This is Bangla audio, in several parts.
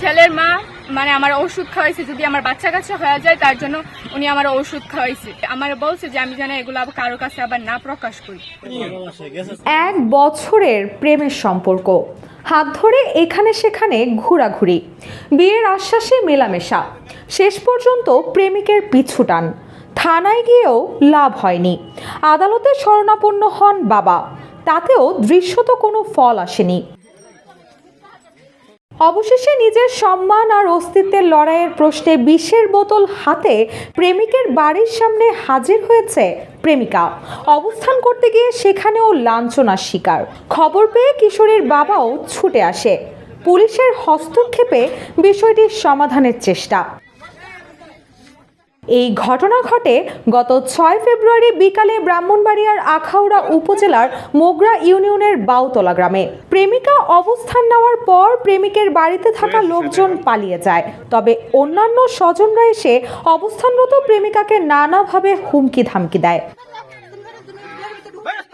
ছেলের মা মানে আমার ওষুধ খাওয়াইছে, যদি আমার বাচ্চা কাচ্চা হয়ে যায় তার জন্য উনি আমার ওষুধ খাওয়াইছে। আমার বলছে যে আমি যেন এগুলো কারো কাছে আবার না প্রকাশ করি। 1 বছরের প্রেমের সম্পর্ক, হাত ধরে এখানে সেখানে ঘোরাঘুরি, বিয়ের আশ্বাসে মেলামেশা, শেষ পর্যন্ত প্রেমিকের পিছু টান। থানায় গিয়েও লাভ হয়নি। আদালতে শরণাপন্ন হন বাবা, তাতেও দৃশ্যত কোনো ফল আসেনি। অবশেষে নিজের সম্মান আর অস্তিত্বের লড়াইয়ের প্রশ্নে বিষের বোতল হাতে প্রেমিকের বাড়ির সামনে হাজির হয়েছে প্রেমিকা। অবস্থান করতে গিয়ে সেখানেও লাঞ্ছনার শিকার। খবর পেয়ে কিশোরীর বাবাও ছুটে আসে। পুলিশের হস্তক্ষেপে বিষয়টির সমাধানের চেষ্টা। এই ঘটনা ঘটে গত 6 ফেব্রুয়ারি বিকালে ব্রাহ্মণবাড়িয়ার আখাউড়া উপজেলার মোগরা ইউনিয়নের বাউতলা গ্রামে। প্রেমিকা অবস্থান নেওয়ার পর প্রেমিকের বাড়িতে থাকা লোকজন পালিয়ে যায়। তবে অন্যান্য স্বজনরা এসে অবস্থানরত প্রেমিকাকে নানাভাবে হুমকি ধামকি দেয়।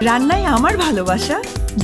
রান্নায় আমার ভালোবাসা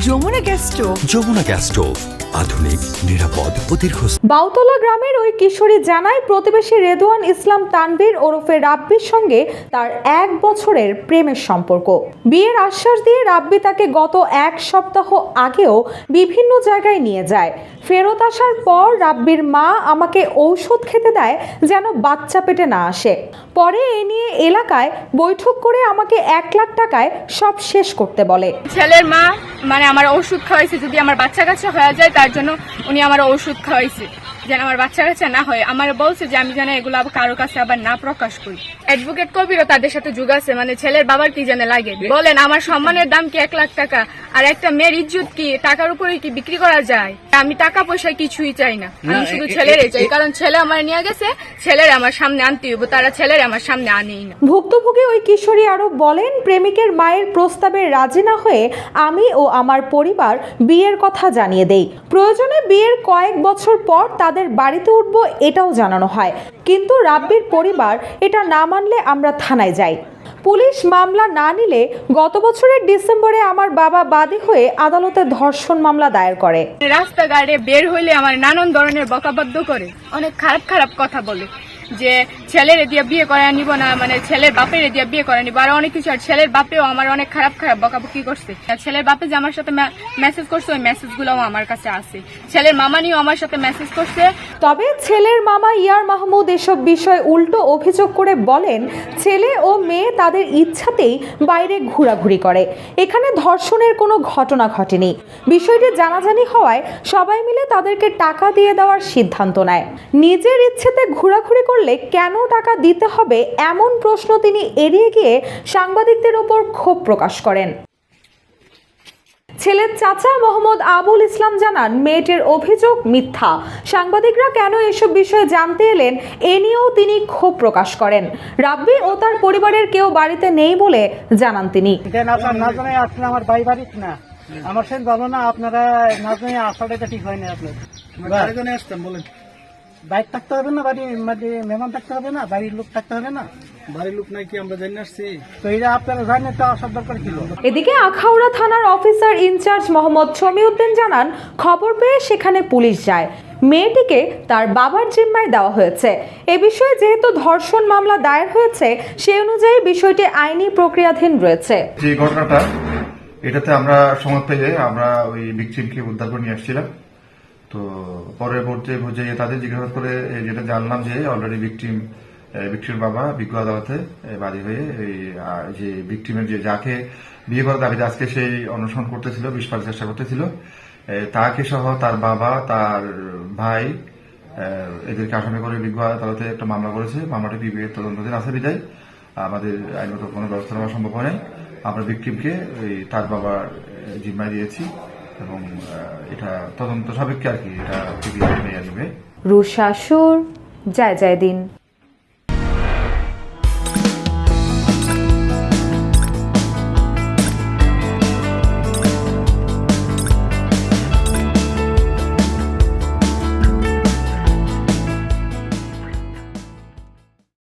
Jamuna gas stove. Jamuna gas stove, আধুনিক, নিরাপদ ও দীর্ঘস্থায়ী। বাউতলা গ্রামের ওই কিশোরী জানায়, প্রতিবেশী রেদওয়ান ইসলাম তানভীর ওরফে রাব্বির সঙ্গে তার 1 বছরের প্রেমের সম্পর্ক। বিয়ের আশ্বাস দিয়ে রাব্বি তাকে গত 1 সপ্তাহ আগেও বিভিন্ন জায়গায় নিয়ে যায়। ফেরত আসার পর রাব্বির মা আমাকে ঔষধ খেতে দেয় যেন বাচ্চা পেটে না আসে। পরে এ নিয়ে এলাকায় বৈঠক করে আমাকে 1 লাখ টাকায় সব শেষ করতে বলে। ছেলের মা মানে আমার ওষুধ খাওয়াইছে, যদি আমার বাচ্চা কাচ্চা হয়ে যায় তার জন্য উনি আমার ওষুধ খাওয়াইছে, যেন আমার বাচ্চা কাচ্চা না হয়। আমার বলছে যে আমি যেন এগুলো কারো কাছে আবার না প্রকাশ করি। অ্যাডভোকেট কবিরও তাদের সাথে যুগ আছে, মানে ছেলের বাবার কি জানে লাগে। বলেন আমার সম্মানের দাম কি 1 লাখ টাকা? আর একটা মেয়ের ইজ্জত কি টাকার উপরে কি বিক্রি করা যায়? আমি টাকা পয়সা কিছুই চাই না, আমি শুধু ছেলেরই চাই। কারণ ছেলে আমার নিয়ে গেছে, ছেলের আমার সামনে আনতে হইব, তারা ছেলের আমার সামনে আনেই না। ভুক্তভোগী ওই কিশোরী আরো বলেন, প্রেমিকের মায়ের প্রস্তাবে রাজি না হয়ে আমি ও আমার পরিবার বিয়ের কথা জানিয়ে দেই। প্রয়োজনে বিয়ের কয়েক বছর পর তাদের বাড়িতে উঠবো এটাও জানানো হয়। কিন্তু রাব্বির পরিবার এটা না মানলে আমরা থানায় যাই। পুলিশ মামলা না নিলে গত বছরের ডিসেম্বরে আমার বাবা বাদী হয়ে আদালতে ধর্ষণ মামলা দায়ের করে। রাস্তাঘাটে বের হইলে আমার নানান ধরনের বকাবাদ্য করে, অনেক খারাপ খারাপ কথা বলে যে ছেলের দিয়ে বিয়ে করে নিব না, মানে ছেলের বাপের দিয়ে বিয়ে করে নিব, আর অনেক কিছু। আর ছেলের বাপেও আমার অনেক খারাপ খারাপ বকাবকি করছে। ছেলের বাপে যে আমার সাথে মেসেজ করছে, ওই মেসেজগুলোও আমার কাছে আছে। ছেলের মামা নিয়েও আমার সাথে মেসেজ করছে। তবে ছেলের মামা ইয়ার মাহমুদ এসব বিষয়ে উল্টো অভিযোগ করে বলেন, ছেলে ও মেয়ে তাদের ইচ্ছাতেই বাইরে ঘোরাঘুরি করে, এখানে ধর্ষণের কোনো ঘটনা ঘটেনি। বিষয়টি জানাজানি হওয়ায় সবাই মিলে তাদেরকে টাকা দিয়ে দেওয়ার সিদ্ধান্ত নেয়। নিজের ইচ্ছেতে ঘোরাঘুরি করলে কেন টাকা দিতে হবে এমন প্রশ্ন তিনি এড়িয়ে গিয়ে সাংবাদিকদের ওপর ক্ষোভ প্রকাশ করেন। ছেলের চাচা মোহাম্মদ আবুল ইসলাম জানান, মেয়েটির অভিযোগ মিথ্যা। সাংবাদিকরা কেন এসব বিষয়ে জানতে এলেন এ নিয়েও তিনি ক্ষোভ প্রকাশ করেন। রাব্বি ও তার পরিবারের কেউ বাড়িতে নেই বলে জানান তিনি। আমার ভাই বাড়ি না, আমার সেন ভালো না, আপনারা না জানাই আসাটা ঠিক হয় না। আপনার আসতেন বলেন, বাইক থাকতে হবে না, বাড়ি মেহমান থাকতে হবে না, বাড়ির লোক থাকতে হবে না? বাড়ির লোক নাই কি আমরা জানি আসছি তো, এটা আপনারা জানেন তো, আসার দরকার ছিল। এদিকে আখাউড়া থানার অফিসার ইনচার্জ মোহাম্মদ শমিউদ্দিন জানান, খবর পেয়ে সেখানে পুলিশ যায়। মেয়েটিকে তার বাবার জিম্মায় দেওয়া হয়েছে। এ বিষয়ে যেহেতু ধর্ষণ মামলা দায়ের হয়েছে, সেই অনুযায়ী বিষয়টি আইনি প্রক্রিয়াধীন রয়েছে। যে ঘটনাটা, এটাতে আমরা সময় পেয়ে আমরা ওই ভিকটিমকে উদ্ধার করে নিয়ে আসছিলাম। তো পরবর্তী পর্যায়ে তাদের জিজ্ঞাসা করে যেটা জানলাম যে অলরেডি ভিকটিমের বাবা বিজ্ঞ আদালতে বাদী হয়ে এই যে ভিকটিমের যে যাকে বিয়ে করার দাবিতে আজকে সেই অনশন করতেছিল, বিষ পাওয়ার চেষ্টা করতেছিল, তাকে সহ তার বাবা, তার ভাই, এদেরকে আসামি করে বিজ্ঞ আদালতে একটা মামলা করেছে। মামলাটি বিবেক তদন্তাধীন আছে বিদায় আমাদের আইনগত কোনো ব্যবস্থা নেওয়া সম্ভব হয় নাই। আমরা ভিকটিমকে তার বাবার জিম্মায় দিয়েছি এবং এটা তদন্ত সাপেক্ষে আর কি এটা নিয়ে আসবে। রুশাসুর, জয় জয় দিন।